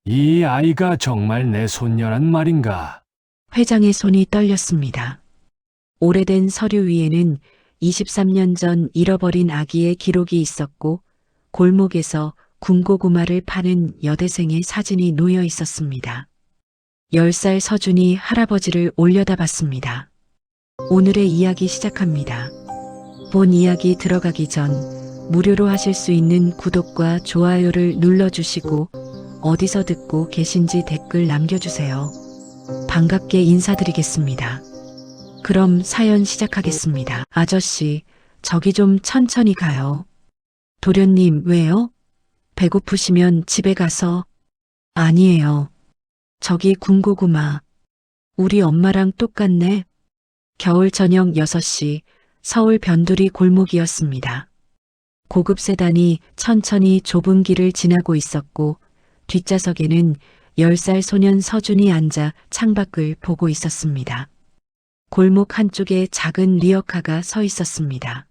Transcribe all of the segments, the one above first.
이 아이가 정말 내 손녀란 말인가? 회장의 손이 떨렸습니다. 오래된 서류 위에는 23년 전 잃어버린 아기의 기록이 있었고 골목에서 군고구마를 파는 여대생의 사진이 놓여 있었습니다. 10살 서준이 할아버지를 올려다봤습니다. 오늘의 이야기 시작합니다. 본 이야기 들어가기 전 무료로 하실 수 있는 구독과 좋아요를 눌러주시고 어디서 듣고 계신지 댓글 남겨주세요. 반갑게 인사드리겠습니다. 그럼 사연 시작하겠습니다. 아저씨, 저기 좀 천천히 가요. 도련님, 왜요? 배고프시면 집에 가서. 아니에요. 저기 군고구마. 우리 엄마랑 똑같네. 겨울 저녁 6시 서울 변두리 골목이었습니다. 고급 세단이 천천히 좁은 길을 지나고 있었고 뒷좌석에는 10살 소년 서준이 앉아 창밖을 보고 있었습니다. 골목 한쪽에 작은 리어카가 서 있었습니다.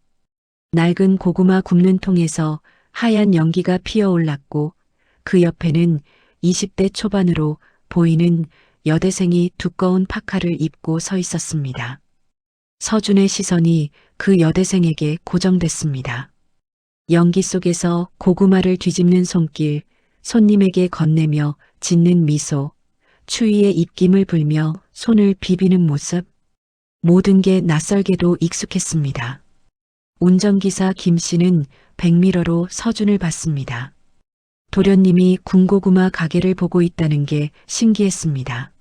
낡은 고구마 굽는 통에서 하얀 연기가 피어올랐고 그 옆에는 20대 초반으로 보이는 여대생이 두꺼운 파카를 입고 서 있었습니다. 서준의 시선이 그 여대생에게 고정됐습니다. 연기 속에서 고구마를 뒤집는 손길, 손님에게 건네며 짓는 미소, 추위에 입김을 불며 손을 비비는 모습, 모든 게 낯설게도 익숙했습니다. 운전기사 김 씨는 백미러로 서준을 봤습니다. 도련님이 군고구마 가게를 보고 있다는 게 신기했습니다.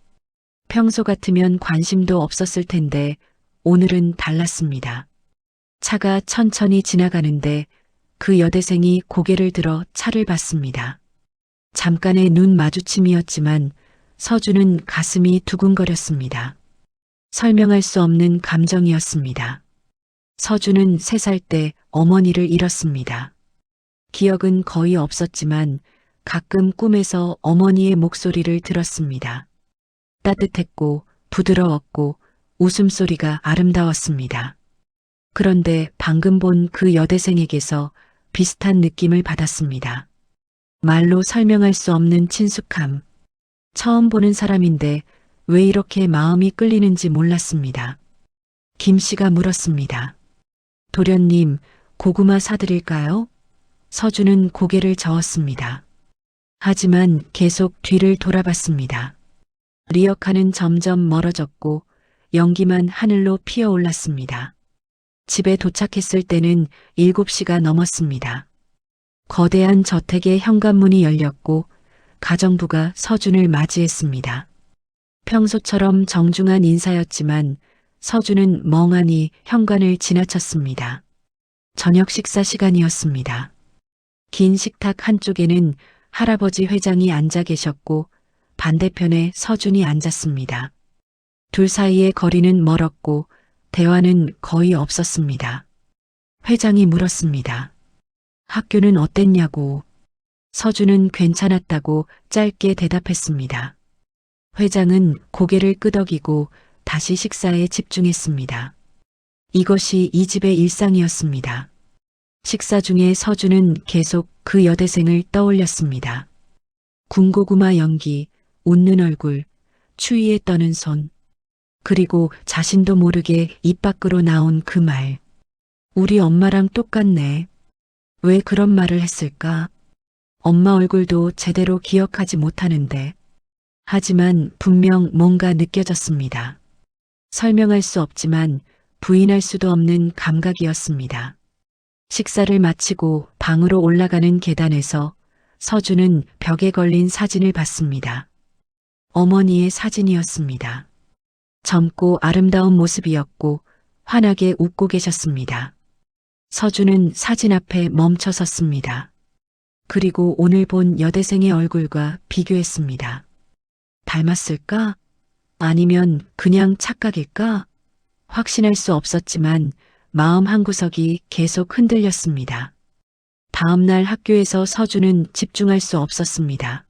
평소 같으면 관심도 없었을 텐데 오늘은 달랐습니다. 차가 천천히 지나가는데 그 여대생이 고개를 들어 차를 봤습니다. 잠깐의 눈 마주침이었지만 서준은 가슴이 두근거렸습니다. 설명할 수 없는 감정이었습니다. 서준은 3살 때 어머니를 잃었습니다. 기억은 거의 없었지만 가끔 꿈에서 어머니의 목소리를 들었습니다. 따뜻했고 부드러웠고 웃음소리가 아름다웠습니다. 그런데 방금 본 그 여대생에게서 비슷한 느낌을 받았습니다. 말로 설명할 수 없는 친숙함. 처음 보는 사람인데 왜 이렇게 마음이 끌리는지 몰랐습니다. 김 씨가 물었습니다. 도련님, 고구마 사드릴까요? 서준은 고개를 저었습니다. 하지만 계속 뒤를 돌아봤습니다. 리어카는 점점 멀어졌고 연기만 하늘로 피어올랐습니다. 집에 도착했을 때는 7시가 넘었습니다. 거대한 저택의 현관문이 열렸고 가정부가 서준을 맞이했습니다. 평소처럼 정중한 인사였지만 서준은 멍하니 현관을 지나쳤습니다. 저녁 식사 시간이었습니다. 긴 식탁 한쪽에는 할아버지 회장이 앉아 계셨고 반대편에 서준이 앉았습니다. 둘 사이의 거리는 멀었고 대화는 거의 없었습니다. 회장이 물었습니다. 학교는 어땠냐고. 서준은 괜찮았다고 짧게 대답했습니다. 회장은 고개를 끄덕이고 다시 식사에 집중했습니다. 이것이 이 집의 일상이었습니다. 식사 중에 서준은 계속 그 여대생을 떠올렸습니다. 군고구마 연기, 웃는 얼굴, 추위에 떠는 손, 그리고 자신도 모르게 입 밖으로 나온 그 말. 우리 엄마랑 똑같네. 왜 그런 말을 했을까? 엄마 얼굴도 제대로 기억하지 못하는데. 하지만 분명 뭔가 느껴졌습니다. 설명할 수 없지만 부인할 수도 없는 감각이었습니다. 식사를 마치고 방으로 올라가는 계단에서 서준은 벽에 걸린 사진을 봤습니다. 어머니의 사진이었습니다. 젊고 아름다운 모습이었고 환하게 웃고 계셨습니다. 서준은 사진 앞에 멈춰 섰습니다. 그리고 오늘 본 여대생의 얼굴과 비교했습니다. 닮았을까? 아니면 그냥 착각일까? 확신할 수 없었지만 마음 한구석이 계속 흔들렸습니다. 다음 날 학교에서 서준은 집중할 수 없었습니다.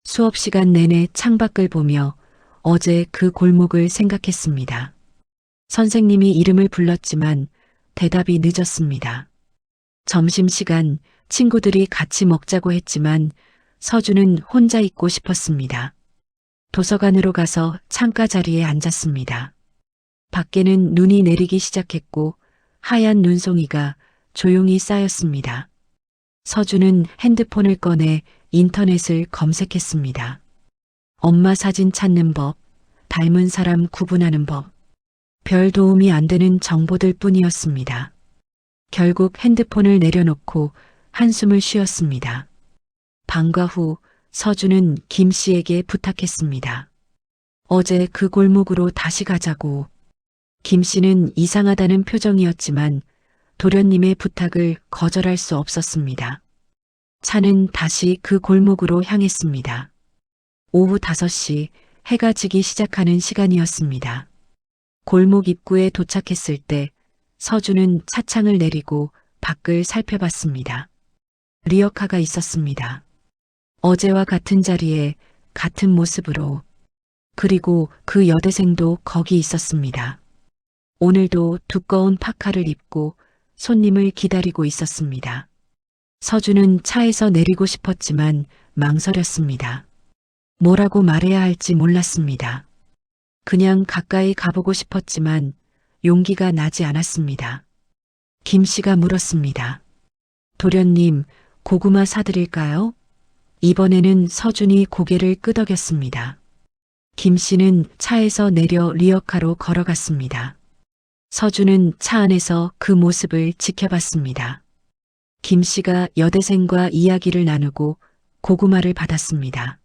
수업 시간 내내 창밖을 보며 어제 그 골목을 생각했습니다. 선생님이 이름을 불렀지만 대답이 늦었습니다. 점심시간 친구들이 같이 먹자고 했지만 서준은 혼자 있고 싶었습니다. 도서관으로 가서 창가 자리에 앉았습니다. 밖에는 눈이 내리기 시작했고 하얀 눈송이가 조용히 쌓였습니다. 서준은 핸드폰을 꺼내 인터넷을 검색했습니다. 엄마 사진 찾는 법, 닮은 사람 구분하는 법, 별 도움이 안 되는 정보들 뿐이었습니다. 결국 핸드폰을 내려놓고 한숨을 쉬었습니다. 방과 후 서준은 김 씨에게 부탁했습니다. 어제 그 골목으로 다시 가자고. 김 씨는 이상하다는 표정이었지만 도련님의 부탁을 거절할 수 없었습니다. 차는 다시 그 골목으로 향했습니다. 오후 5시 해가 지기 시작하는 시간이었습니다. 골목 입구에 도착했을 때 서준은 차창을 내리고 밖을 살펴봤습니다. 리어카가 있었습니다. 어제와 같은 자리에 같은 모습으로. 그리고 그 여대생도 거기 있었습니다. 오늘도 두꺼운 파카를 입고 손님을 기다리고 있었습니다. 서준은 차에서 내리고 싶었지만 망설였습니다. 뭐라고 말해야 할지 몰랐습니다. 그냥 가까이 가보고 싶었지만 용기가 나지 않았습니다. 김 씨가 물었습니다. 도련님, 고구마 사드릴까요? 이번에는 서준이 고개를 끄덕였습니다. 김 씨는 차에서 내려 리어카로 걸어갔습니다. 서준은 차 안에서 그 모습을 지켜봤습니다. 김 씨가 여대생과 이야기를 나누고 고구마를 받았습니다.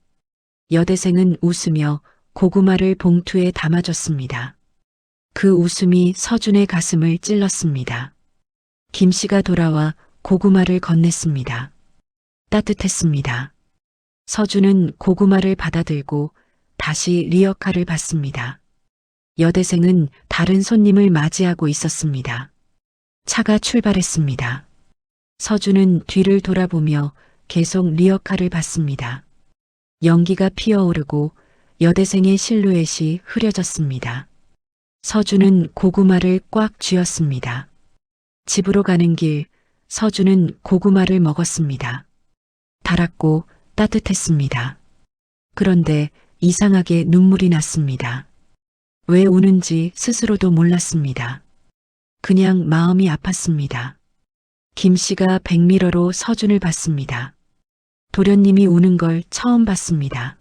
여대생은 웃으며 고구마를 봉투에 담아줬습니다. 그 웃음이 서준의 가슴을 찔렀습니다. 김 씨가 돌아와 고구마를 건넸습니다. 따뜻했습니다. 서준은 고구마를 받아들고 다시 리어카를 봤습니다. 여대생은 다른 손님을 맞이하고 있었습니다. 차가 출발했습니다. 서준은 뒤를 돌아보며 계속 리어카를 봤습니다. 연기가 피어오르고 여대생의 실루엣이 흐려졌습니다. 서준은 고구마를 꽉 쥐었습니다. 집으로 가는 길, 서준은 고구마를 먹었습니다. 달았고 따뜻했습니다. 그런데 이상하게 눈물이 났습니다. 왜 우는지 스스로도 몰랐습니다. 그냥 마음이 아팠습니다. 김 씨가 백미러로 서준을 봤습니다. 도련님이 우는 걸 처음 봤습니다.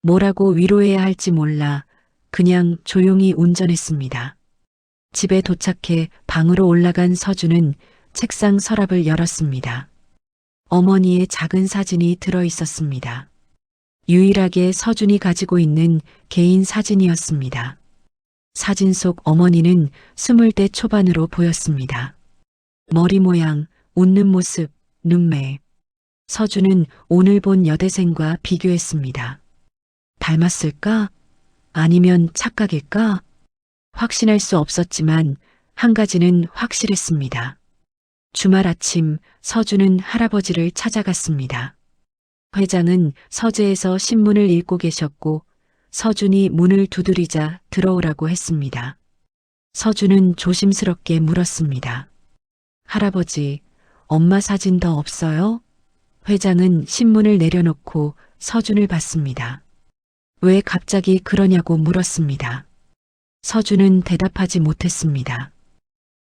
뭐라고 위로해야 할지 몰라 그냥 조용히 운전했습니다. 집에 도착해 방으로 올라간 서준은 책상 서랍을 열었습니다. 어머니의 작은 사진이 들어 있었습니다. 유일하게 서준이 가지고 있는 개인 사진이었습니다. 사진 속 어머니는 20대 초반으로 보였습니다. 머리 모양, 웃는 모습, 눈매. 서준은 오늘 본 여대생과 비교했습니다. 닮았을까? 아니면 착각일까? 확신할 수 없었지만 한 가지는 확실했습니다. 주말 아침 서준은 할아버지를 찾아갔습니다. 회장은 서재에서 신문을 읽고 계셨고 서준이 문을 두드리자 들어오라고 했습니다. 서준은 조심스럽게 물었습니다. 할아버지, 엄마 사진 더 없어요? 회장은 신문을 내려놓고 서준을 봤습니다. 왜 갑자기 그러냐고 물었습니다. 서준은 대답하지 못했습니다.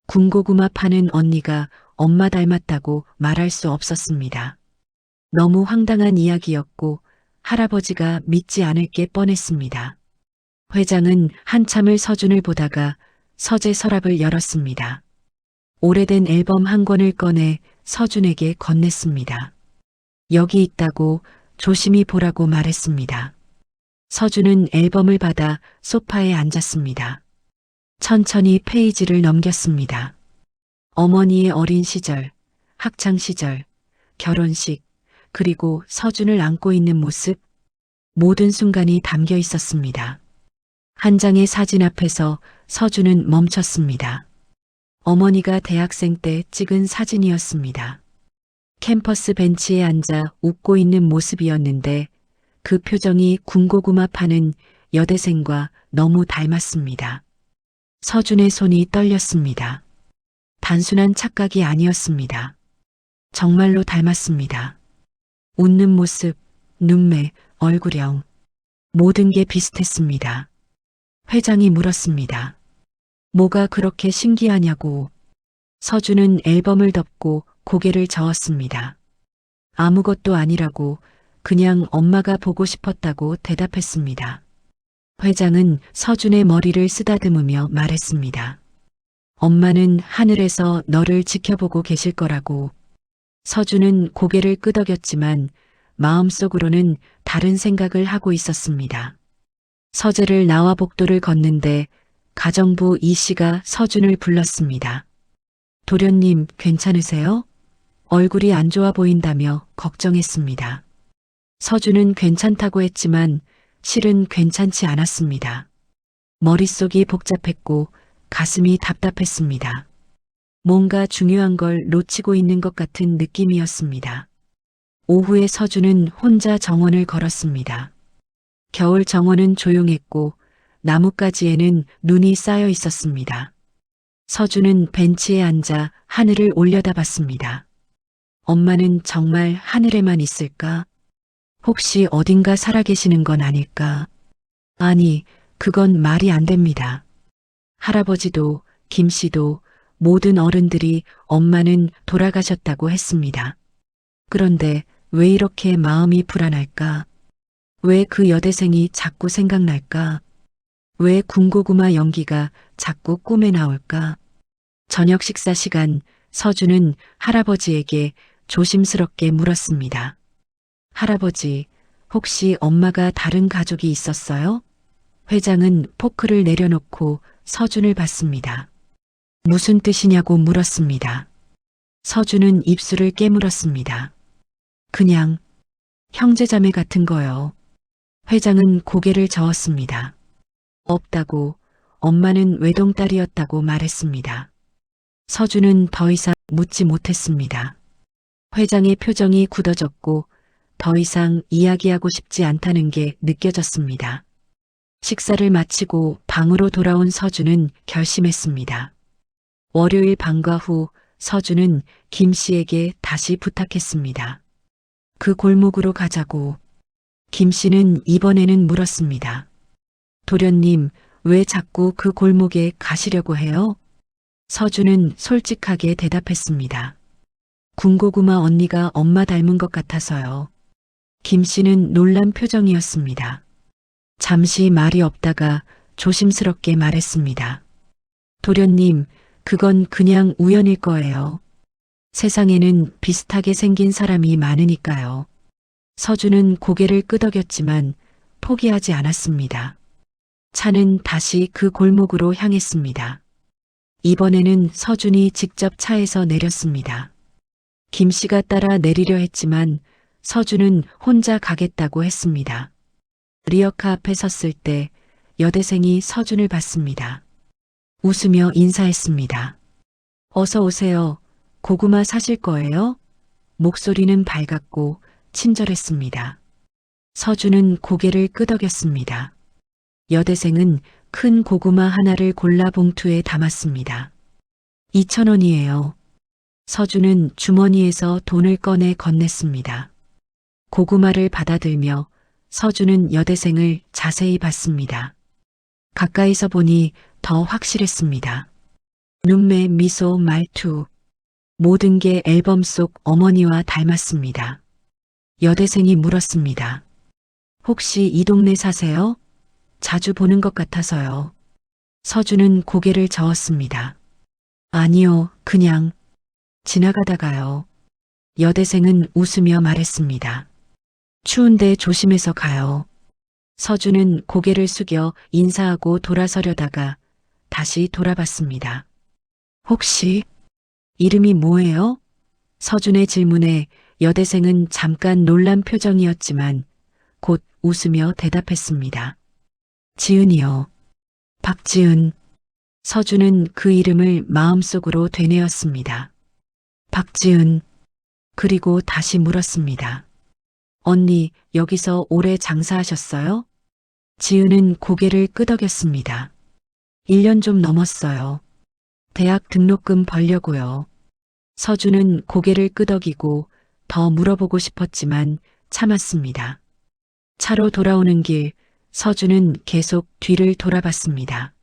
군고구마 파는 언니가 엄마 닮았다고 말할 수 없었습니다. 너무 황당한 이야기였고 할아버지가 믿지 않을 게 뻔했습니다. 회장은 한참을 서준을 보다가 서재 서랍을 열었습니다. 오래된 앨범 한 권을 꺼내 서준에게 건넸습니다. 여기 있다고 조심히 보라고 말했습니다. 서준은 앨범을 받아 소파에 앉았습니다. 천천히 페이지를 넘겼습니다. 어머니의 어린 시절, 학창 시절, 결혼식, 그리고 서준을 안고 있는 모습, 모든 순간이 담겨 있었습니다. 한 장의 사진 앞에서 서준은 멈췄습니다. 어머니가 대학생 때 찍은 사진이었습니다. 캠퍼스 벤치에 앉아 웃고 있는 모습이었는데 그 표정이 군고구마 파는 여대생과 너무 닮았습니다. 서준의 손이 떨렸습니다. 단순한 착각이 아니었습니다. 정말로 닮았습니다. 웃는 모습, 눈매, 얼굴형. 모든 게 비슷했습니다. 회장이 물었습니다. 뭐가 그렇게 신기하냐고. 서준은 앨범을 덮고 고개를 저었습니다. 아무것도 아니라고, 그냥 엄마가 보고 싶었다고 대답했습니다. 회장은 서준의 머리를 쓰다듬으며 말했습니다. 엄마는 하늘에서 너를 지켜보고 계실 거라고. 서준은 고개를 끄덕였지만 마음속으로는 다른 생각을 하고 있었습니다. 서재를 나와 복도를 걷는데 가정부 이 씨가 서준을 불렀습니다. 도련님, 괜찮으세요? 얼굴이 안 좋아 보인다며 걱정했습니다. 서준은 괜찮다고 했지만 실은 괜찮지 않았습니다. 머릿속이 복잡했고 가슴이 답답했습니다. 뭔가 중요한 걸 놓치고 있는 것 같은 느낌이었습니다. 오후에 서준은 혼자 정원을 걸었습니다. 겨울 정원은 조용했고 나뭇가지에는 눈이 쌓여 있었습니다. 서준은 벤치에 앉아 하늘을 올려다봤습니다. 엄마는 정말 하늘에만 있을까? 혹시 어딘가 살아계시는 건 아닐까? 아니, 그건 말이 안 됩니다. 할아버지도 김 씨도 모든 어른들이 엄마는 돌아가셨다고 했습니다. 그런데 왜 이렇게 마음이 불안할까? 왜 그 여대생이 자꾸 생각날까? 왜 군고구마 연기가 자꾸 꿈에 나올까? 저녁 식사 시간 서준은 할아버지에게 조심스럽게 물었습니다. 할아버지, 혹시 엄마가 다른 가족이 있었어요? 회장은 포크를 내려놓고 서준을 봤습니다. 무슨 뜻이냐고 물었습니다. 서준은 입술을 깨물었습니다. 그냥 형제자매 같은 거요. 회장은 고개를 저었습니다. 없다고, 엄마는 외동딸이었다고 말했습니다. 서준은 더 이상 묻지 못했습니다. 회장의 표정이 굳어졌고 더 이상 이야기하고 싶지 않다는 게 느껴졌습니다. 식사를 마치고 방으로 돌아온 서준은 결심했습니다. 월요일 방과 후 서준은 김 씨에게 다시 부탁했습니다. 그 골목으로 가자고. 김 씨는 이번에는 물었습니다. 도련님, 왜 자꾸 그 골목에 가시려고 해요? 서준은 솔직하게 대답했습니다. 군고구마 언니가 엄마 닮은 것 같아서요. 김 씨는 놀란 표정이었습니다. 잠시 말이 없다가 조심스럽게 말했습니다. 도련님, 그건 그냥 우연일 거예요. 세상에는 비슷하게 생긴 사람이 많으니까요. 서준은 고개를 끄덕였지만 포기하지 않았습니다. 차는 다시 그 골목으로 향했습니다. 이번에는 서준이 직접 차에서 내렸습니다. 김 씨가 따라 내리려 했지만 서준은 혼자 가겠다고 했습니다. 리어카 앞에 섰을 때 여대생이 서준을 봤습니다. 웃으며 인사했습니다. 어서 오세요. 고구마 사실 거예요? 목소리는 밝았고 친절했습니다. 서준은 고개를 끄덕였습니다. 여대생은 큰 고구마 하나를 골라 봉투에 담았습니다. 2,000원이에요. 서준은 주머니에서 돈을 꺼내 건넸습니다. 고구마를 받아들며 서준은 여대생을 자세히 봤습니다. 가까이서 보니 더 확실했습니다. 눈매, 미소, 말투, 모든 게 앨범 속 어머니와 닮았습니다. 여대생이 물었습니다. 혹시 이 동네 사세요? 자주 보는 것 같아서요. 서준은 고개를 저었습니다. 아니요, 그냥 지나가다가요. 여대생은 웃으며 말했습니다. 추운데 조심해서 가요. 서준은 고개를 숙여 인사하고 돌아서려다가 다시 돌아봤습니다. 혹시 이름이 뭐예요? 서준의 질문에 여대생은 잠깐 놀란 표정이었지만 곧 웃으며 대답했습니다. 지은이요. 박지은. 서준은 그 이름을 마음속으로 되뇌었습니다. 박지은. 그리고 다시 물었습니다. 언니, 여기서 오래 장사하셨어요? 지은은 고개를 끄덕였습니다. 1년 좀 넘었어요. 대학 등록금 벌려고요. 서준은 고개를 끄덕이고 더 물어보고 싶었지만 참았습니다. 차로 돌아오는 길, 서준은 계속 뒤를 돌아봤습니다.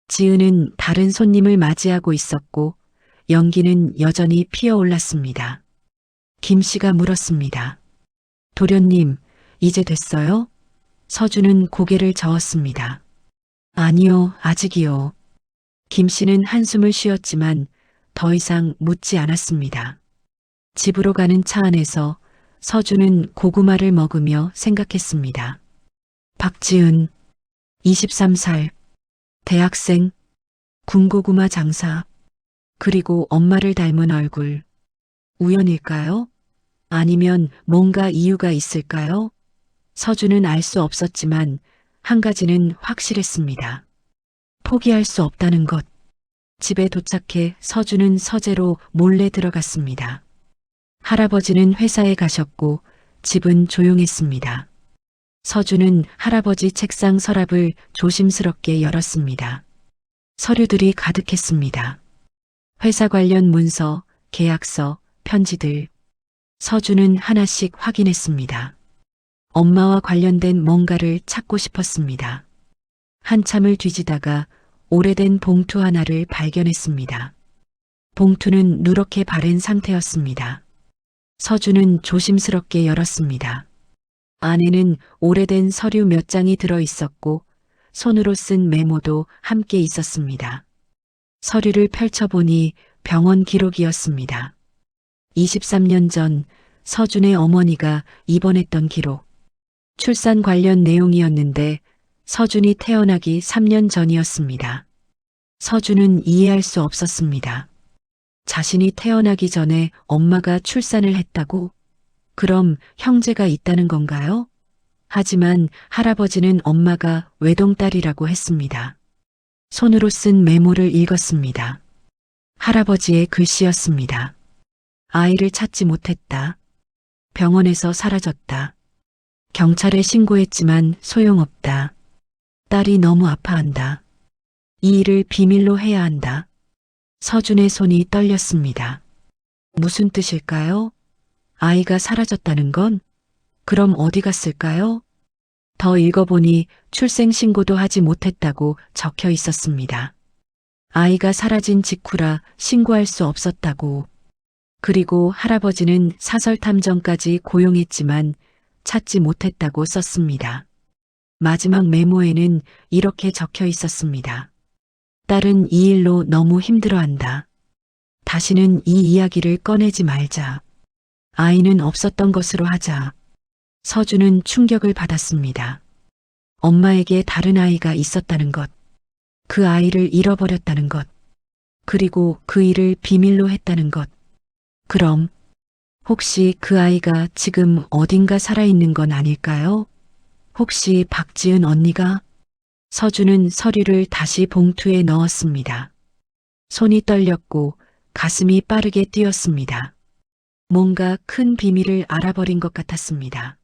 지은은 다른 손님을 맞이하고 있었고 연기는 여전히 피어올랐습니다. 김 씨가 물었습니다. 도련님, 이제 됐어요? 서준은 고개를 저었습니다. 아니요, 아직이요. 김 씨는 한숨을 쉬었지만 더 이상 묻지 않았습니다. 집으로 가는 차 안에서 서준은 고구마를 먹으며 생각했습니다. 박지은, 23살, 대학생, 군고구마 장사, 그리고 엄마를 닮은 얼굴. 우연일까요? 아니면 뭔가 이유가 있을까요? 서준은 알 수 없었지만 한 가지는 확실했습니다. 포기할 수 없다는 것. 집에 도착해 서준은 서재로 몰래 들어갔습니다. 할아버지는 회사에 가셨고 집은 조용했습니다. 서준은 할아버지 책상 서랍을 조심스럽게 열었습니다. 서류들이 가득했습니다. 회사 관련 문서, 계약서, 편지들. 서준은 하나씩 확인했습니다. 엄마와 관련된 뭔가를 찾고 싶었습니다. 한참을 뒤지다가 오래된 봉투 하나를 발견했습니다. 봉투는 누렇게 바랜 상태였습니다. 서준은 조심스럽게 열었습니다. 안에는 오래된 서류 몇 장이 들어 있었고 손으로 쓴 메모도 함께 있었습니다. 서류를 펼쳐보니 병원 기록이었습니다. 23년 전 서준의 어머니가 입원했던 기록. 출산 관련 내용이었는데 서준이 태어나기 3년 전이었습니다. 서준은 이해할 수 없었습니다. 자신이 태어나기 전에 엄마가 출산을 했다고? 그럼 형제가 있다는 건가요? 하지만 할아버지는 엄마가 외동딸이라고 했습니다. 손으로 쓴 메모를 읽었습니다. 할아버지의 글씨였습니다. 아이를 찾지 못했다. 병원에서 사라졌다. 경찰에 신고했지만 소용없다. 딸이 너무 아파한다. 이 일을 비밀로 해야 한다. 서준의 손이 떨렸습니다. 무슨 뜻일까요? 아이가 사라졌다는 건? 그럼 어디 갔을까요? 더 읽어보니 출생신고도 하지 못했다고 적혀 있었습니다. 아이가 사라진 직후라 신고할 수 없었다고. 그리고 할아버지는 사설탐정까지 고용했지만 찾지 못했다고 썼습니다. 마지막 메모에는 이렇게 적혀 있었습니다. 딸은 이 일로 너무 힘들어한다. 다시는 이 이야기를 꺼내지 말자. 아이는 없었던 것으로 하자. 서준은 충격을 받았습니다. 엄마에게 다른 아이가 있었다는 것. 그 아이를 잃어버렸다는 것. 그리고 그 일을 비밀로 했다는 것. 그럼 혹시 그 아이가 지금 어딘가 살아있는 건 아닐까요? 혹시 박지은 언니가? 서준은 서류를 다시 봉투에 넣었습니다. 손이 떨렸고 가슴이 빠르게 뛰었습니다. 뭔가 큰 비밀을 알아버린 것 같았습니다.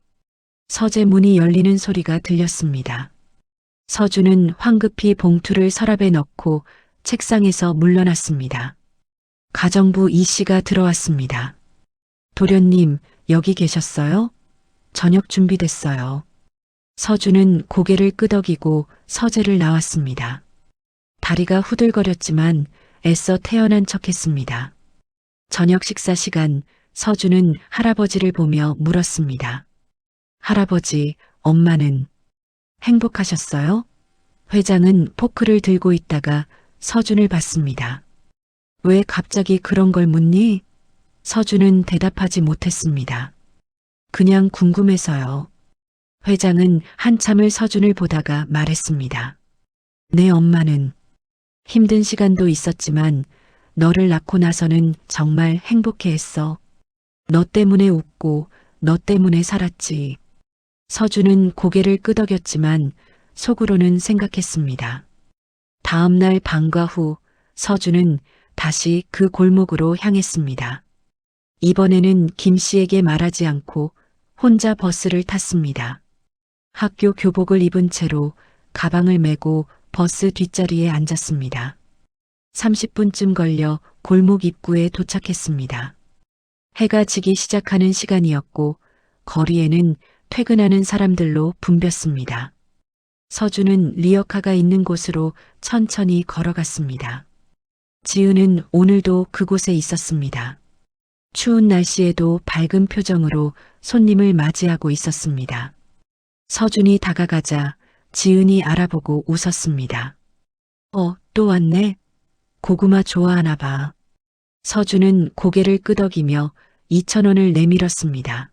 서재 문이 열리는 소리가 들렸습니다. 서준은 황급히 봉투를 서랍에 넣고 책상에서 물러났습니다. 가정부 이 씨가 들어왔습니다. 도련님, 여기 계셨어요? 저녁 준비됐어요. 서준은 고개를 끄덕이고 서재를 나왔습니다. 다리가 후들거렸지만 애써 태어난 척했습니다. 저녁 식사 시간, 서준은 할아버지를 보며 물었습니다. 할아버지, 엄마는 행복하셨어요? 회장은 포크를 들고 있다가 서준을 봤습니다. 왜 갑자기 그런 걸 묻니? 서준은 대답하지 못했습니다. 그냥 궁금해서요. 회장은 한참을 서준을 보다가 말했습니다. 내 엄마는 힘든 시간도 있었지만 너를 낳고 나서는 정말 행복해했어. 너 때문에 웃고 너 때문에 살았지. 서준은 고개를 끄덕였지만 속으로는 생각했습니다. 다음 날 방과 후 서준은 다시 그 골목으로 향했습니다. 이번에는 김 씨에게 말하지 않고 혼자 버스를 탔습니다. 학교 교복을 입은 채로 가방을 메고 버스 뒷자리에 앉았습니다. 30분쯤 걸려 골목 입구에 도착했습니다. 해가 지기 시작하는 시간이었고 거리에는 퇴근하는 사람들로 붐볐습니다. 서준은 리어카가 있는 곳으로 천천히 걸어갔습니다. 지은은 오늘도 그곳에 있었습니다. 추운 날씨에도 밝은 표정으로 손님을 맞이하고 있었습니다. 서준이 다가가자 지은이 알아보고 웃었습니다. 또 왔네. 고구마 좋아하나 봐. 서준은 고개를 끄덕이며 2,000원을 내밀었습니다.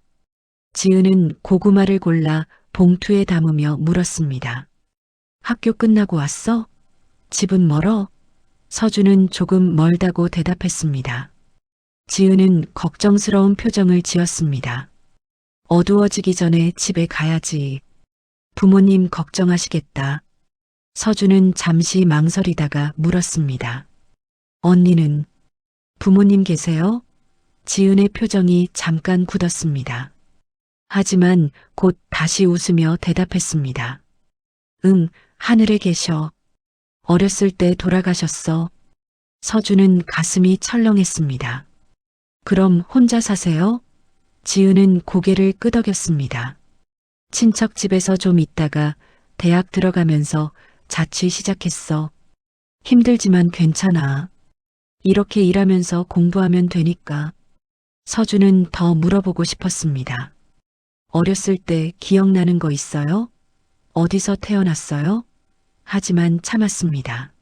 지은은 고구마를 골라 봉투에 담으며 물었습니다. 학교 끝나고 왔어? 집은 멀어? 서준은 조금 멀다고 대답했습니다. 지은은 걱정스러운 표정을 지었습니다. 어두워지기 전에 집에 가야지. 부모님 걱정하시겠다. 서준은 잠시 망설이다가 물었습니다. 언니는 부모님 계세요? 지은의 표정이 잠깐 굳었습니다. 하지만 곧 다시 웃으며 대답했습니다. 하늘에 계셔. 어렸을 때 돌아가셨어. 서준은 가슴이 철렁했습니다. 그럼 혼자 사세요? 지은은 고개를 끄덕였습니다. 친척 집에서 좀 있다가 대학 들어가면서 자취 시작했어. 힘들지만 괜찮아. 이렇게 일하면서 공부하면 되니까. 서준은 더 물어보고 싶었습니다. 어렸을 때 기억나는 거 있어요? 어디서 태어났어요? 하지만 참았습니다.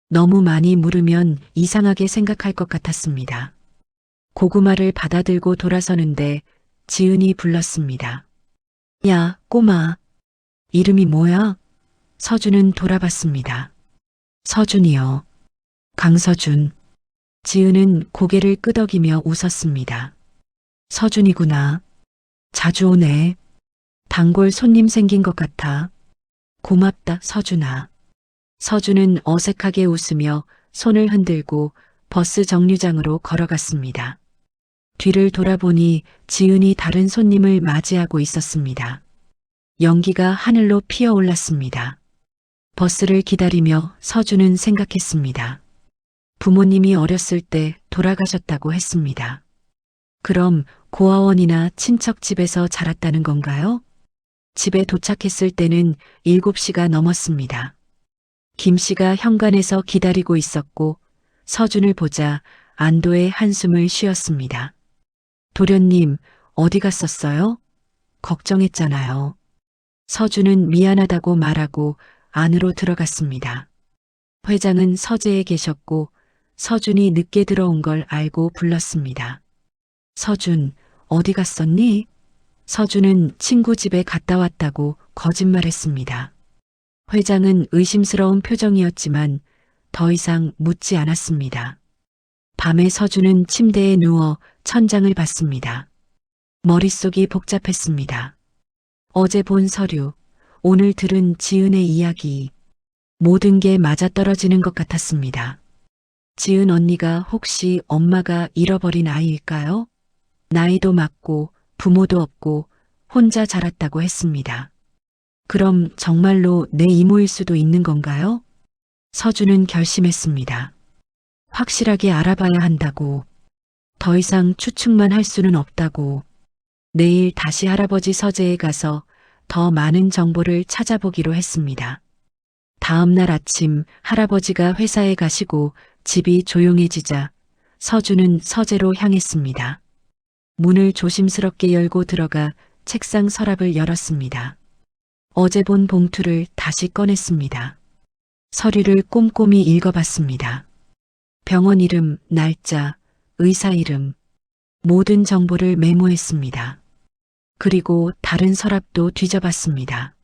너무 많이 물으면 이상하게 생각할 것 같았습니다. 고구마를 받아들고 돌아서는데 지은이 불렀습니다. 야, 꼬마. 이름이 뭐야? 서준은 돌아봤습니다. 서준이요. 강서준. 지은은 고개를 끄덕이며 웃었습니다. 서준이구나. 자주 오네. 단골 손님 생긴 것 같아. 고맙다, 서준아. 서준은 어색하게 웃으며 손을 흔들고 버스 정류장으로 걸어갔습니다. 뒤를 돌아보니 지은이 다른 손님을 맞이하고 있었습니다. 연기가 하늘로 피어올랐습니다. 버스를 기다리며 서준은 생각했습니다. 부모님이 어렸을 때 돌아가셨다고 했습니다. 그럼 고아원이나 친척 집에서 자랐다는 건가요? 집에 도착했을 때는 7시가 넘었습니다. 김 씨가 현관에서 기다리고 있었고 서준을 보자 안도의 한숨을 쉬었습니다. 도련님, 어디 갔었어요? 걱정했잖아요. 서준은 미안하다고 말하고 안으로 들어갔습니다. 회장은 서재에 계셨고 서준이 늦게 들어온 걸 알고 불렀습니다. 서준, 어디 갔었니? 서준은 친구 집에 갔다 왔다고 거짓말했습니다. 회장은 의심스러운 표정이었지만 더 이상 묻지 않았습니다. 밤에 서준은 침대에 누워 천장을 봤습니다. 머릿속이 복잡했습니다. 어제 본 서류, 오늘 들은 지은의 이야기, 모든 게 맞아떨어지는 것 같았습니다. 지은 언니가 혹시 엄마가 잃어버린 아이일까요? 나이도 많고 부모도 없고 혼자 자랐다고 했습니다. 그럼 정말로 내 이모일 수도 있는 건가요? 서준은 결심했습니다. 확실하게 알아봐야 한다고. 더 이상 추측만 할 수는 없다고. 내일 다시 할아버지 서재에 가서 더 많은 정보를 찾아보기로 했습니다. 다음 날 아침 할아버지가 회사에 가시고 집이 조용해지자 서준은 서재로 향했습니다. 문을 조심스럽게 열고 들어가 책상 서랍을 열었습니다. 어제 본 봉투를 다시 꺼냈습니다. 서류를 꼼꼼히 읽어봤습니다. 병원 이름, 날짜, 의사 이름, 모든 정보를 메모했습니다. 그리고 다른 서랍도 뒤져봤습니다.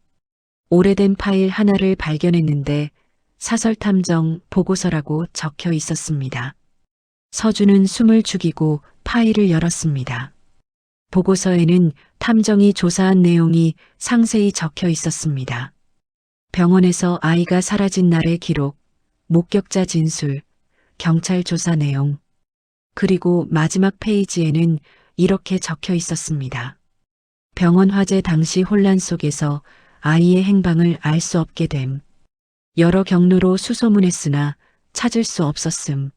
오래된 파일 하나를 발견했는데 사설탐정 보고서라고 적혀 있었습니다. 서준은 숨을 죽이고 파일을 열었습니다. 보고서에는 탐정이 조사한 내용이 상세히 적혀 있었습니다. 병원에서 아이가 사라진 날의 기록, 목격자 진술, 경찰 조사 내용, 그리고 마지막 페이지에는 이렇게 적혀 있었습니다. 병원 화재 당시 혼란 속에서 아이의 행방을 알 수 없게 됨. 여러 경로로 수소문했으나 찾을 수 없었음.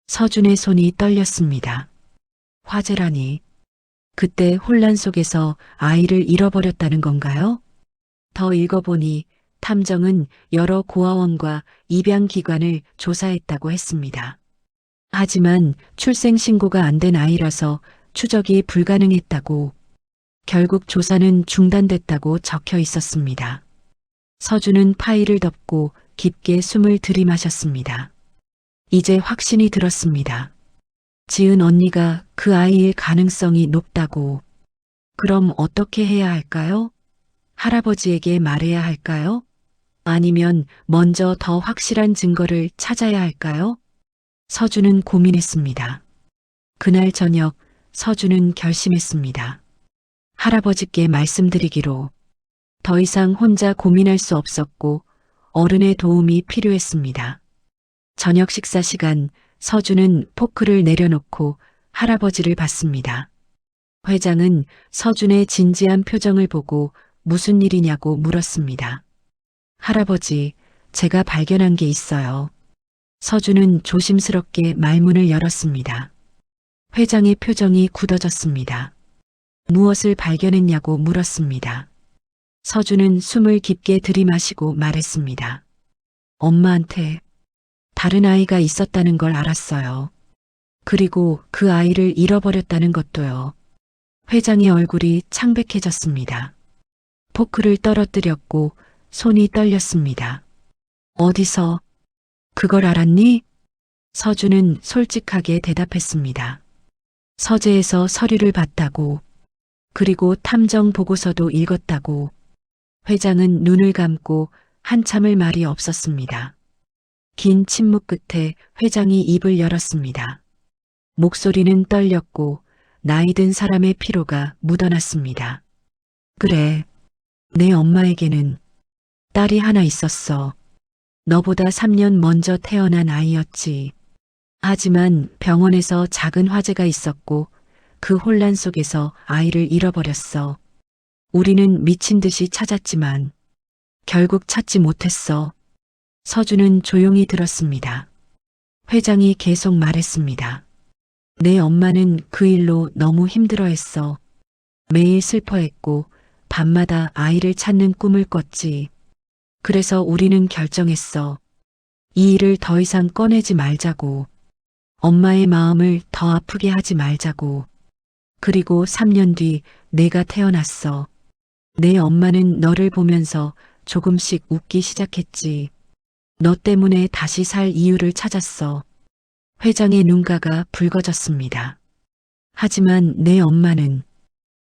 서준의 손이 떨렸습니다. 화재라니. 그때 혼란 속에서 아이를 잃어버렸다는 건가요? 더 읽어보니 탐정은 여러 고아원과 입양기관을 조사했다고 했습니다. 하지만 출생신고가 안 된 아이라서 추적이 불가능했다고, 결국 조사는 중단됐다고 적혀 있었습니다. 서준은 파일을 덮고 깊게 숨을 들이마셨습니다. 이제 확신이 들었습니다. 지은 언니가 그 아이일 가능성이 높다고. 그럼 어떻게 해야 할까요? 할아버지에게 말해야 할까요? 아니면 먼저 더 확실한 증거를 찾아야 할까요? 서준은 고민했습니다. 그날 저녁 서준은 결심했습니다. 할아버지께 말씀드리기로. 더 이상 혼자 고민할 수 없었고 어른의 도움이 필요했습니다. 저녁 식사 시간 서준은 포크를 내려놓고 할아버지를 봤습니다. 회장은 서준의 진지한 표정을 보고 무슨 일이냐고 물었습니다. 할아버지, 제가 발견한 게 있어요. 서준은 조심스럽게 말문을 열었습니다. 회장의 표정이 굳어졌습니다. 무엇을 발견했냐고 물었습니다. 서준은 숨을 깊게 들이마시고 말했습니다. 엄마한테 다른 아이가 있었다는 걸 알았어요. 그리고 그 아이를 잃어버렸다는 것도요. 회장의 얼굴이 창백해졌습니다. 포크를 떨어뜨렸고 손이 떨렸습니다. 어디서 그걸 알았니? 서준은 솔직하게 대답했습니다. 서재에서 서류를 봤다고. 그리고 탐정 보고서도 읽었다고. 회장은 눈을 감고 한참을 말이 없었습니다. 긴 침묵 끝에 회장이 입을 열었습니다. 목소리는 떨렸고 나이 든 사람의 피로가 묻어났습니다. 그래, 내 엄마에게는 딸이 하나 있었어. 너보다 3년 먼저 태어난 아이였지. 하지만 병원에서 작은 화재가 있었고 그 혼란 속에서 아이를 잃어버렸어. 우리는 미친 듯이 찾았지만 결국 찾지 못했어. 서준은 조용히 들었습니다. 회장이 계속 말했습니다. 내 엄마는 그 일로 너무 힘들어했어. 매일 슬퍼했고 밤마다 아이를 찾는 꿈을 꿨지. 그래서 우리는 결정했어. 이 일을 더 이상 꺼내지 말자고. 엄마의 마음을 더 아프게 하지 말자고. 그리고 3년 뒤 내가 태어났어. 내 엄마는 너를 보면서 조금씩 웃기 시작했지. 너 때문에 다시 살 이유를 찾았어. 회장의 눈가가 붉어졌습니다. 하지만 내 엄마는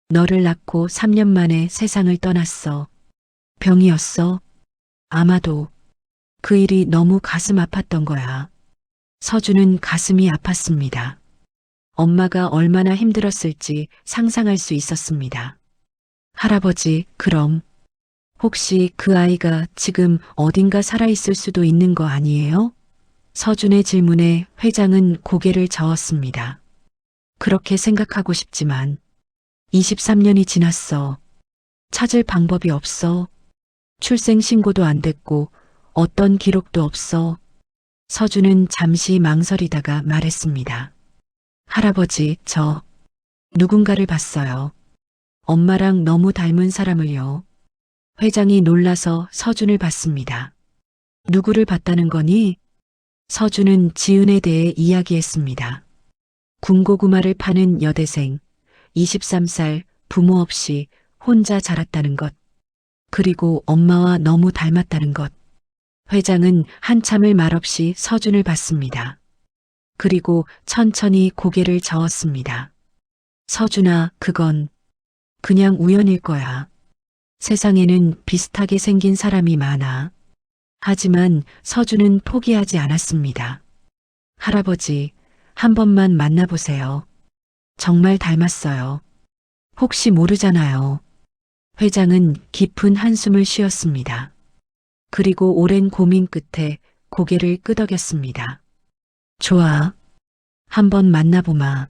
너를 낳고 3년 만에 세상을 떠났어. 병이었어? 아마도. 그 일이 너무 가슴 아팠던 거야. 서준은 가슴이 아팠습니다. 엄마가 얼마나 힘들었을지 상상할 수 있었습니다. 할아버지, 그럼 혹시 그 아이가 지금 어딘가 살아있을 수도 있는 거 아니에요? 서준의 질문에 회장은 고개를 저었습니다. 그렇게 생각하고 싶지만 23년이 지났어. 찾을 방법이 없어. 출생 신고도 안 됐고 어떤 기록도 없어. 서준은 잠시 망설이다가 말했습니다. 할아버지, 저 누군가를 봤어요. 엄마랑 너무 닮은 사람을요. 회장이 놀라서 서준을 봤습니다. 누구를 봤다는 거니? 서준은 지은에 대해 이야기했습니다. 군고구마를 파는 여대생, 23살, 부모 없이 혼자 자랐다는 것, 그리고 엄마와 너무 닮았다는 것. 회장은 한참을 말없이 서준을 봤습니다. 그리고 천천히 고개를 저었습니다. 서준아, 그건 그냥 우연일 거야. 세상에는 비슷하게 생긴 사람이 많아. 하지만 서준은 포기하지 않았습니다. 할아버지, 한 번만 만나보세요. 정말 닮았어요. 혹시 모르잖아요. 회장은 깊은 한숨을 쉬었습니다. 그리고 오랜 고민 끝에 고개를 끄덕였습니다. 좋아. 한번 만나보마.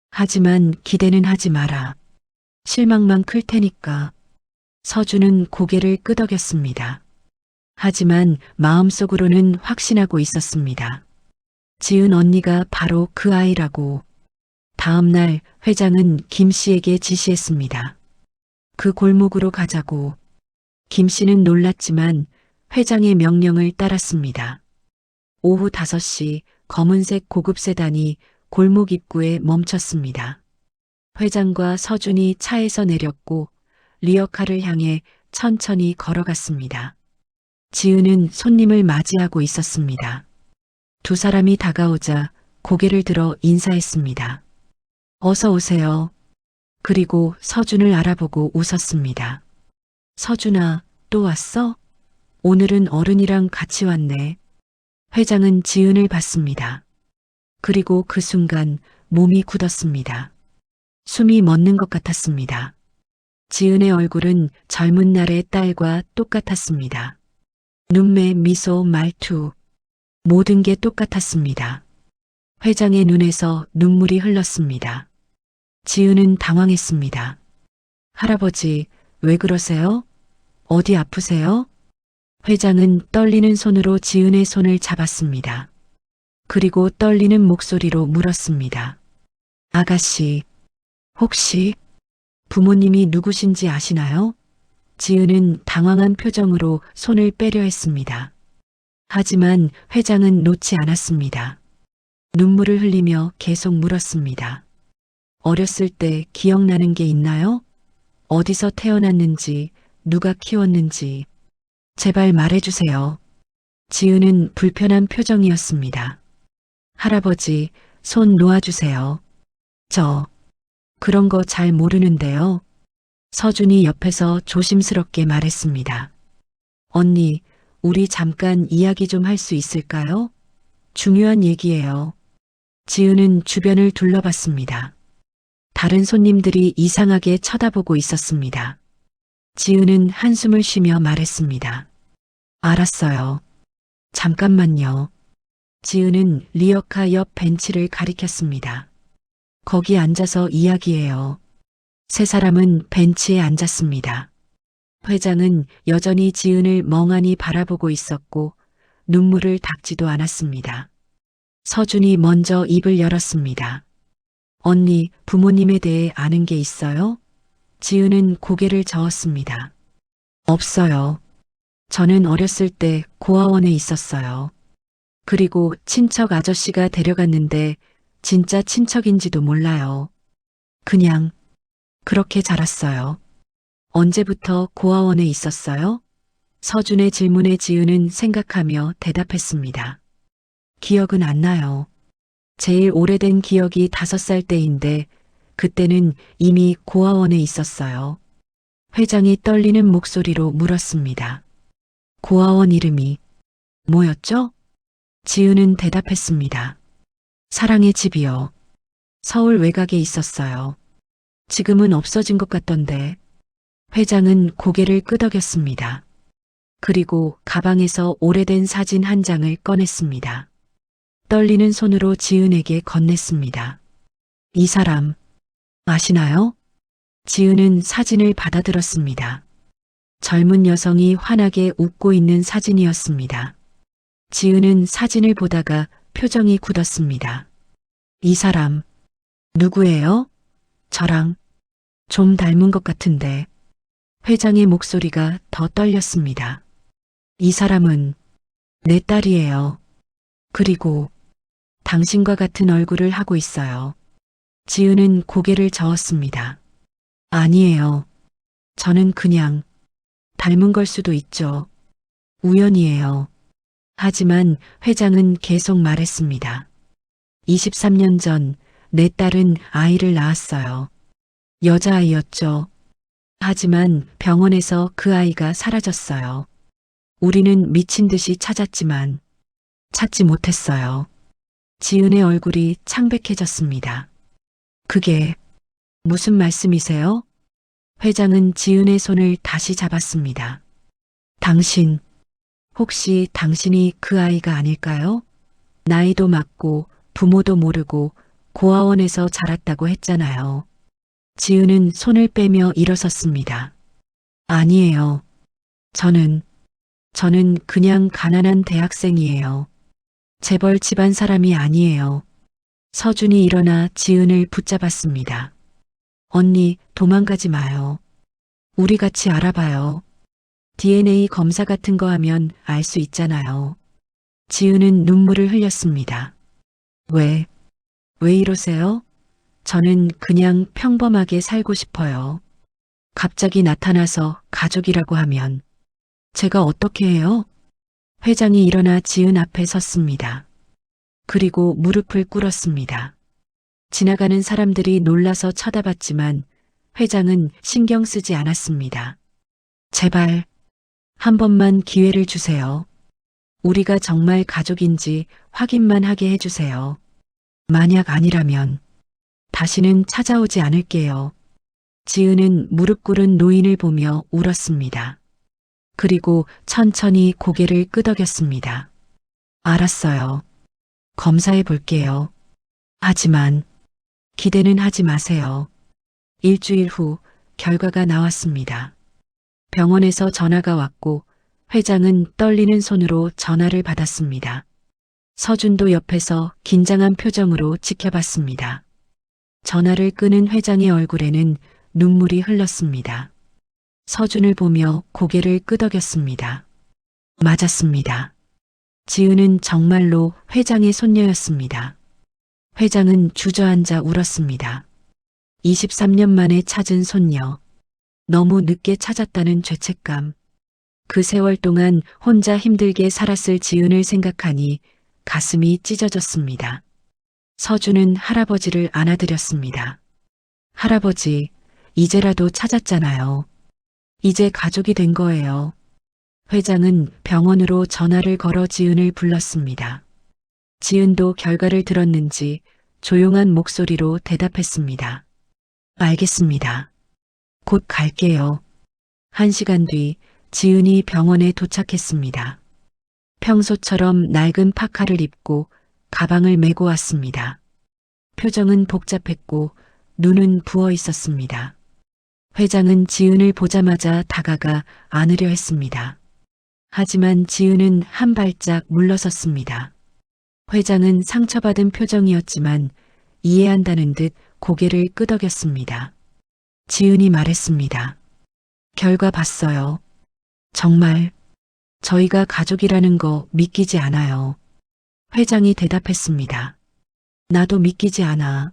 하지만 기대는 하지 마라. 실망만 클 테니까. 서준은 고개를 끄덕였습니다. 하지만 마음속으로는 확신하고 있었습니다. 지은 언니가 바로 그 아이라고. 다음 날 회장은 김 씨에게 지시했습니다. 그 골목으로 가자고. 김 씨는 놀랐지만 회장의 명령을 따랐습니다. 오후 5시 검은색 고급 세단이 골목 입구에 멈췄습니다. 회장과 서준이 차에서 내렸고 리어카를 향해 천천히 걸어갔습니다. 지은은 손님을 맞이하고 있었습니다. 두 사람이 다가오자 고개를 들어 인사했습니다. 어서 오세요. 그리고 서준을 알아보고 웃었습니다. 서준아, 또 왔어? 오늘은 어른이랑 같이 왔네. 회장은 지은을 봤습니다. 그리고 그 순간 몸이 굳었습니다. 숨이 멎는 것 같았습니다. 지은의 얼굴은 젊은 날의 딸과 똑같았습니다. 눈매, 미소, 말투, 모든 게 똑같았습니다. 회장의 눈에서 눈물이 흘렀습니다. 지은은 당황했습니다. 할아버지, 왜 그러세요? 어디 아프세요? 회장은 떨리는 손으로 지은의 손을 잡았습니다. 그리고 떨리는 목소리로 물었습니다. 아가씨, 혹시 부모님이 누구신지 아시나요? 지은은 당황한 표정으로 손을 빼려 했습니다. 하지만 회장은 놓지 않았습니다. 눈물을 흘리며 계속 물었습니다. 어렸을 때 기억나는 게 있나요? 어디서 태어났는지, 누가 키웠는지, 제발 말해주세요. 지은은 불편한 표정이었습니다. 할아버지, 손 놓아주세요. 저, 그런 거 잘 모르는데요. 서준이 옆에서 조심스럽게 말했습니다. 언니, 우리 잠깐 이야기 좀 할 수 있을까요? 중요한 얘기예요. 지은은 주변을 둘러봤습니다. 다른 손님들이 이상하게 쳐다보고 있었습니다. 지은은 한숨을 쉬며 말했습니다. 알았어요. 잠깐만요. 지은은 리어카 옆 벤치를 가리켰습니다. 거기 앉아서 이야기해요. 세 사람은 벤치에 앉았습니다. 회장은 여전히 지은을 멍하니 바라보고 있었고 눈물을 닦지도 않았습니다. 서준이 먼저 입을 열었습니다. 언니, 부모님에 대해 아는 게 있어요? 지은은 고개를 저었습니다. 없어요. 저는 어렸을 때 고아원에 있었어요. 그리고 친척 아저씨가 데려갔는데 진짜 친척인지도 몰라요. 그냥 그렇게 자랐어요. 언제부터 고아원에 있었어요? 서준의 질문에 지은은 생각하며 대답했습니다. 기억은 안 나요. 제일 오래된 기억이 5살 때인데 그때는 이미 고아원에 있었어요. 회장이 떨리는 목소리로 물었습니다. 고아원 이름이 뭐였죠? 지은은 대답했습니다. 사랑의 집이요. 서울 외곽에 있었어요. 지금은 없어진 것 같던데. 회장은 고개를 끄덕였습니다. 그리고 가방에서 오래된 사진 한 장을 꺼냈습니다. 떨리는 손으로 지은에게 건넸습니다. 이 사람 아시나요? 지은은 사진을 받아들었습니다. 젊은 여성이 환하게 웃고 있는 사진이었습니다. 지은은 사진을 보다가 표정이 굳었습니다. 이 사람 누구예요? 저랑 좀 닮은 것 같은데. 회장의 목소리가 더 떨렸습니다. 이 사람은 내 딸이에요. 그리고 당신과 같은 얼굴을 하고 있어요. 지은은 고개를 저었습니다. 아니에요. 저는 그냥 닮은 걸 수도 있죠. 우연이에요. 하지만 회장은 계속 말했습니다. 23년 전 내 딸은 아이를 낳았어요. 여자아이였죠. 하지만 병원에서 그 아이가 사라졌어요. 우리는 미친 듯이 찾았지만 찾지 못했어요. 지은의 얼굴이 창백해졌습니다. 그게 무슨 말씀이세요? 회장은 지은의 손을 다시 잡았습니다. 당신, 혹시 당신이 그 아이가 아닐까요? 나이도 많고 부모도 모르고 고아원에서 자랐다고 했잖아요. 지은은 손을 빼며 일어섰습니다. 아니에요. 저는 그냥 가난한 대학생이에요. 재벌 집안 사람이 아니에요. 서준이 일어나 지은을 붙잡았습니다. 언니, 도망가지 마요. 우리 같이 알아봐요. DNA 검사 같은 거 하면 알 수 있잖아요. 지은은 눈물을 흘렸습니다. 왜 이러세요? 저는 그냥 평범하게 살고 싶어요. 갑자기 나타나서 가족이라고 하면 제가 어떻게 해요? 회장이 일어나 지은 앞에 섰습니다. 그리고 무릎을 꿇었습니다. 지나가는 사람들이 놀라서 쳐다봤지만 회장은 신경 쓰지 않았습니다. 제발 한 번만 기회를 주세요. 우리가 정말 가족인지 확인만 하게 해주세요. 만약 아니라면 다시는 찾아오지 않을게요. 지은은 무릎 꿇은 노인을 보며 울었습니다. 그리고 천천히 고개를 끄덕였습니다. 알았어요. 검사해 볼게요. 하지만 기대는 하지 마세요. 일주일 후 결과가 나왔습니다. 병원에서 전화가 왔고 회장은 떨리는 손으로 전화를 받았습니다. 서준도 옆에서 긴장한 표정으로 지켜봤습니다. 전화를 끄는 회장의 얼굴에는 눈물이 흘렀습니다. 서준을 보며 고개를 끄덕였습니다. 맞았습니다. 지은은 정말로 회장의 손녀였습니다. 회장은 주저앉아 울었습니다. 23년 만에 찾은 손녀. 너무 늦게 찾았다는 죄책감. 그 세월 동안 혼자 힘들게 살았을 지은을 생각하니 가슴이 찢어졌습니다. 서준은 할아버지를 안아드렸습니다. 할아버지, 이제라도 찾았잖아요. 이제 가족이 된 거예요. 회장은 병원으로 전화를 걸어 지은을 불렀습니다. 지은도 결과를 들었는지 조용한 목소리로 대답했습니다. 알겠습니다. 곧 갈게요. 1시간 뒤 지은이 병원에 도착했습니다. 평소처럼 낡은 파카를 입고 가방을 메고 왔습니다. 표정은 복잡했고 눈은 부어 있었습니다. 회장은 지은을 보자마자 다가가 안으려 했습니다. 하지만 지은은 한 발짝 물러섰습니다. 회장은 상처받은 표정이었지만 이해한다는 듯 고개를 끄덕였습니다. 지은이 말했습니다. 결과 봤어요. 정말 저희가 가족이라는 거 믿기지 않아요. 회장이 대답했습니다. 나도 믿기지 않아.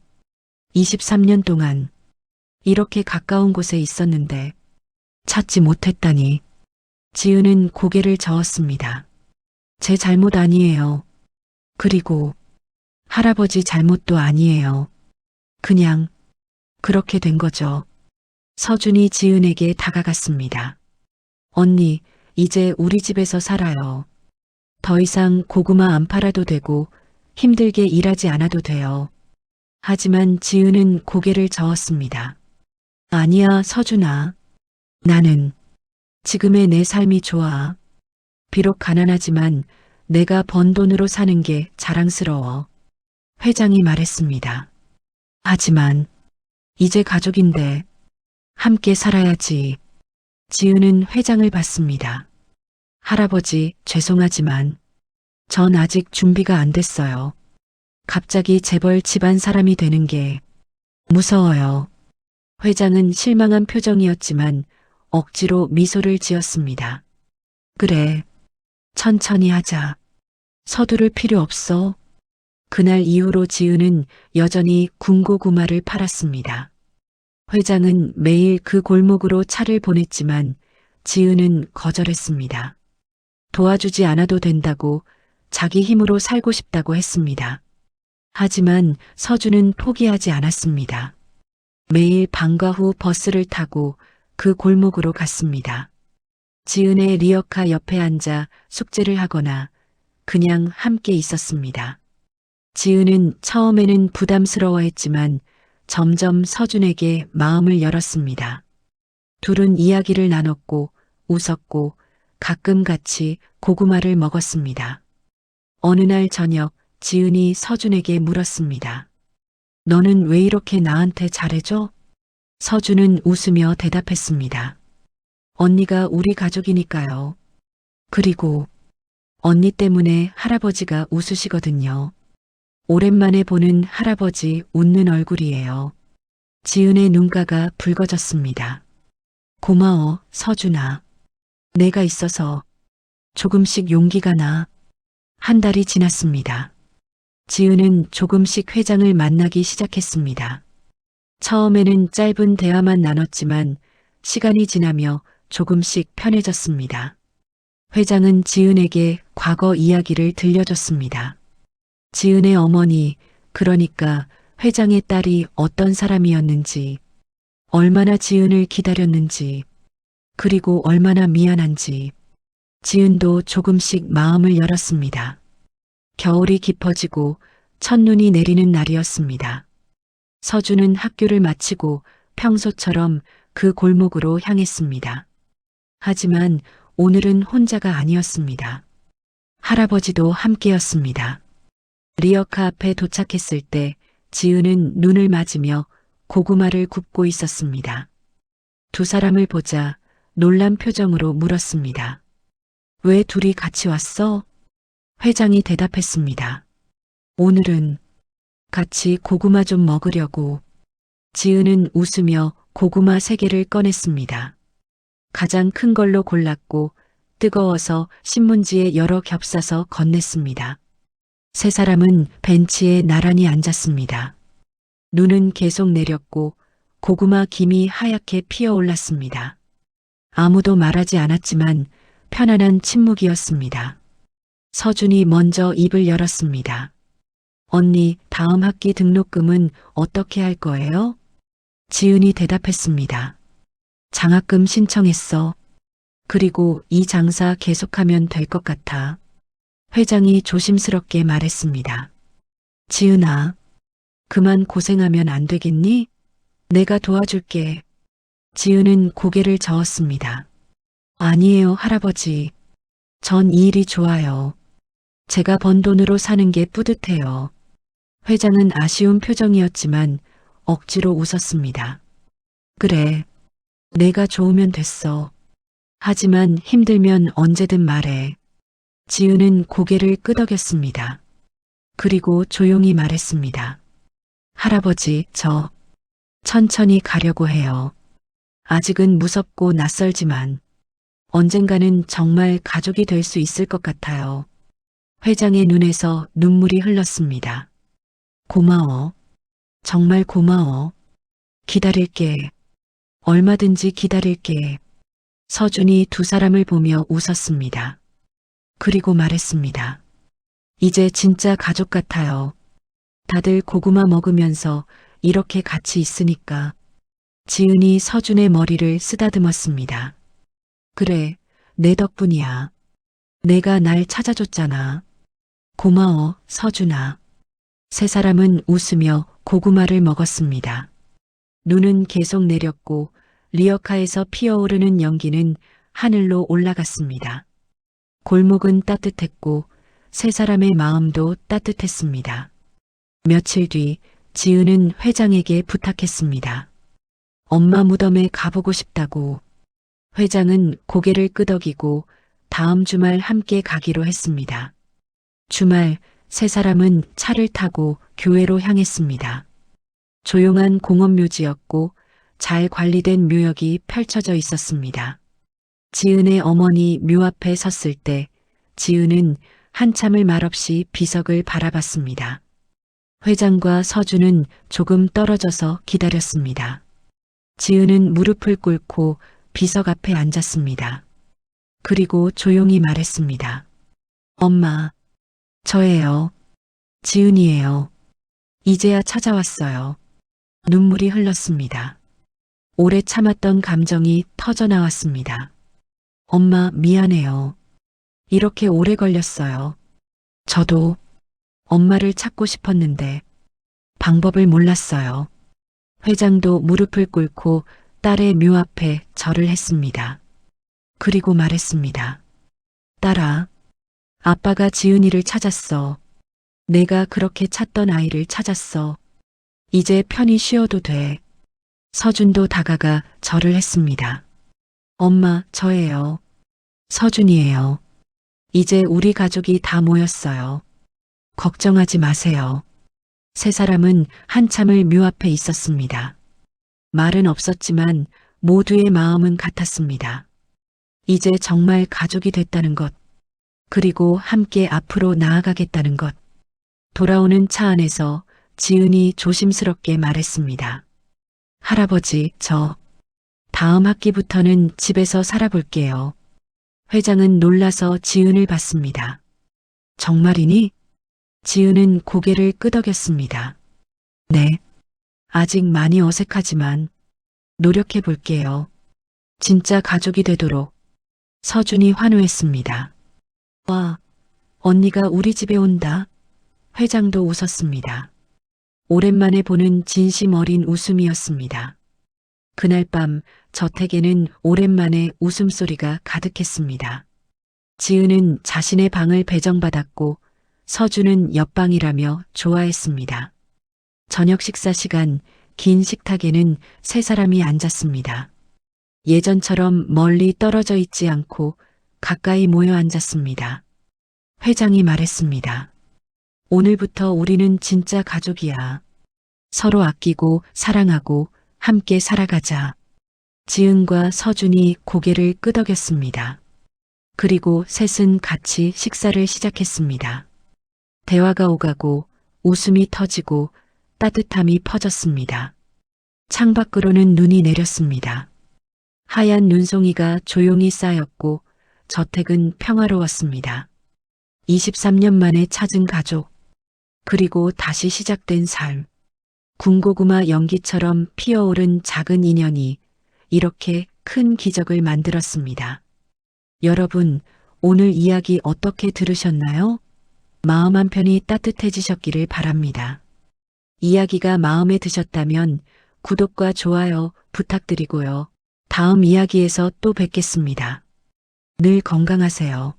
23년 동안 이렇게 가까운 곳에 있었는데 찾지 못했다니. 지은은 고개를 저었습니다. 제 잘못 아니에요. 그리고 할아버지 잘못도 아니에요. 그냥 그렇게 된 거죠. 서준이 지은에게 다가갔습니다. 언니, 이제 우리 집에서 살아요. 더 이상 고구마 안 팔아도 되고 힘들게 일하지 않아도 돼요. 하지만 지은은 고개를 저었습니다. 아니야, 서준아. 나는 지금의 내 삶이 좋아. 비록 가난하지만 내가 번 돈으로 사는 게 자랑스러워. 회장이 말했습니다. 하지만 이제 가족인데 함께 살아야지. 지은은 회장을 봤습니다. 할아버지, 죄송하지만 전 아직 준비가 안 됐어요. 갑자기 재벌 집안 사람이 되는 게 무서워요. 회장은 실망한 표정이었지만 억지로 미소를 지었습니다. 그래, 천천히 하자. 서두를 필요 없어. 그날 이후로 지은은 여전히 군고구마를 팔았습니다. 회장은 매일 그 골목으로 차를 보냈지만 지은은 거절했습니다. 도와주지 않아도 된다고 자기 힘으로 살고 싶다고 했습니다. 하지만 서준은 포기하지 않았습니다. 매일 방과 후 버스를 타고 그 골목으로 갔습니다. 지은의 리어카 옆에 앉아 숙제를 하거나 그냥 함께 있었습니다. 지은은 처음에는 부담스러워했지만 점점 서준에게 마음을 열었습니다. 둘은 이야기를 나눴고 웃었고 가끔 같이 고구마를 먹었습니다. 어느 날 저녁 지은이 서준에게 물었습니다. 너는 왜 이렇게 나한테 잘해줘? 서준은 웃으며 대답했습니다. 언니가 우리 가족이니까요. 그리고 언니 때문에 할아버지가 웃으시거든요. 오랜만에 보는 할아버지 웃는 얼굴이에요. 지은의 눈가가 붉어졌습니다. 고마워, 서준아. 내가 있어서 조금씩 용기가 나. 한 달이 지났습니다. 지은은 조금씩 회장을 만나기 시작했습니다. 처음에는 짧은 대화만 나눴지만 시간이 지나며 조금씩 편해졌습니다. 회장은 지은에게 과거 이야기를 들려줬습니다. 지은의 어머니, 그러니까 회장의 딸이 어떤 사람이었는지, 얼마나 지은을 기다렸는지, 그리고 얼마나 미안한지, 지은도 조금씩 마음을 열었습니다. 겨울이 깊어지고 첫눈이 내리는 날이었습니다. 서준은 학교를 마치고 평소처럼 그 골목으로 향했습니다. 하지만 오늘은 혼자가 아니었습니다. 할아버지도 함께였습니다. 리어카 앞에 도착했을 때 지은은 눈을 맞으며 고구마를 굽고 있었습니다. 두 사람을 보자 놀란 표정으로 물었습니다. 왜 둘이 같이 왔어? 회장이 대답했습니다. 오늘은 같이 고구마 좀 먹으려고. 지은은 웃으며 고구마 3개를 꺼냈습니다. 가장 큰 걸로 골랐고 뜨거워서 신문지에 여러 겹싸서 건넸습니다. 세 사람은 벤치에 나란히 앉았습니다. 눈은 계속 내렸고 고구마 김이 하얗게 피어올랐습니다. 아무도 말하지 않았지만 편안한 침묵이었습니다. 서준이 먼저 입을 열었습니다. 언니, 다음 학기 등록금은 어떻게 할 거예요? 지은이 대답했습니다. 장학금 신청했어. 그리고 이 장사 계속하면 될 것 같아. 회장이 조심스럽게 말했습니다. 지은아, 그만 고생하면 안 되겠니? 내가 도와줄게. 지은은 고개를 저었습니다. 아니에요, 할아버지. 전 이 일이 좋아요. 제가 번 돈으로 사는 게 뿌듯해요. 회장은 아쉬운 표정이었지만 억지로 웃었습니다. 그래, 내가 좋으면 됐어. 하지만 힘들면 언제든 말해. 지은은 고개를 끄덕였습니다. 그리고 조용히 말했습니다. 할아버지, 저 천천히 가려고 해요. 아직은 무섭고 낯설지만 언젠가는 정말 가족이 될 수 있을 것 같아요. 회장의 눈에서 눈물이 흘렀습니다. 고마워. 정말 고마워. 기다릴게. 얼마든지 기다릴게. 서준이 두 사람을 보며 웃었습니다. 그리고 말했습니다. 이제 진짜 가족 같아요. 다들 고구마 먹으면서 이렇게 같이 있으니까. 지은이 서준의 머리를 쓰다듬었습니다. 그래, 내 덕분이야. 내가 날 찾아줬잖아. 고마워, 서준아. 세 사람은 웃으며 고구마를 먹었습니다. 눈은 계속 내렸고 리어카에서 피어오르는 연기는 하늘로 올라갔습니다. 골목은 따뜻했고 세 사람의 마음도 따뜻했습니다. 며칠 뒤 지은은 회장에게 부탁했습니다. 엄마 무덤에 가보고 싶다고. 회장은 고개를 끄덕이고 다음 주말 함께 가기로 했습니다. 주말 세 사람은 차를 타고 교회로 향했습니다. 조용한 공원묘지였고 잘 관리된 묘역이 펼쳐져 있었습니다. 지은의 어머니 묘 앞에 섰을 때 지은은 한참을 말없이 비석을 바라봤습니다. 회장과 서준은 조금 떨어져서 기다렸습니다. 지은은 무릎을 꿇고 비석 앞에 앉았습니다. 그리고 조용히 말했습니다. 엄마, 저예요. 지은이에요. 이제야 찾아왔어요. 눈물이 흘렀습니다. 오래 참았던 감정이 터져나왔습니다. 엄마, 미안해요. 이렇게 오래 걸렸어요. 저도 엄마를 찾고 싶었는데 방법을 몰랐어요. 회장도 무릎을 꿇고 딸의 묘 앞에 절을 했습니다. 그리고 말했습니다. 딸아, 아빠가 지은이를 찾았어. 내가 그렇게 찾던 아이를 찾았어. 이제 편히 쉬어도 돼. 서준도 다가가 절을 했습니다. 엄마, 저예요. 서준이에요. 이제 우리 가족이 다 모였어요. 걱정하지 마세요. 세 사람은 한참을 묘 앞에 있었습니다. 말은 없었지만 모두의 마음은 같았습니다. 이제 정말 가족이 됐다는 것, 그리고 함께 앞으로 나아가겠다는 것. 돌아오는 차 안에서 지은이 조심스럽게 말했습니다. 할아버지, 저 다음 학기부터는 집에서 살아볼게요. 회장은 놀라서 지은을 봤습니다. 정말이니? 지은은 고개를 끄덕였습니다. 네. 아직 많이 어색하지만 노력해 볼게요. 진짜 가족이 되도록. 서준이 환호했습니다. 와, 언니가 우리 집에 온다. 회장도 웃었습니다. 오랜만에 보는 진심 어린 웃음이었습니다. 그날 밤 저택에는 오랜만에 웃음소리가 가득했습니다. 지은은 자신의 방을 배정받았고 서준은 옆방이라며 좋아했습니다. 저녁 식사 시간 긴 식탁에는 세 사람이 앉았습니다. 예전처럼 멀리 떨어져 있지 않고 가까이 모여 앉았습니다. 회장이 말했습니다. 오늘부터 우리는 진짜 가족이야. 서로 아끼고 사랑하고 함께 살아가자. 지은과 서준이 고개를 끄덕였습니다. 그리고 셋은 같이 식사를 시작했습니다. 대화가 오가고 웃음이 터지고 따뜻함이 퍼졌습니다. 창밖으로는 눈이 내렸습니다. 하얀 눈송이가 조용히 쌓였고 저택은 평화로웠습니다. 23년 만에 찾은 가족, 그리고 다시 시작된 삶. 군고구마 연기처럼 피어오른 작은 인연이 이렇게 큰 기적을 만들었습니다. 여러분, 오늘 이야기 어떻게 들으셨나요? 마음 한편이 따뜻해지셨기를 바랍니다. 이야기가 마음에 드셨다면 구독과 좋아요 부탁드리고요. 다음 이야기에서 또 뵙겠습니다. 늘 건강하세요.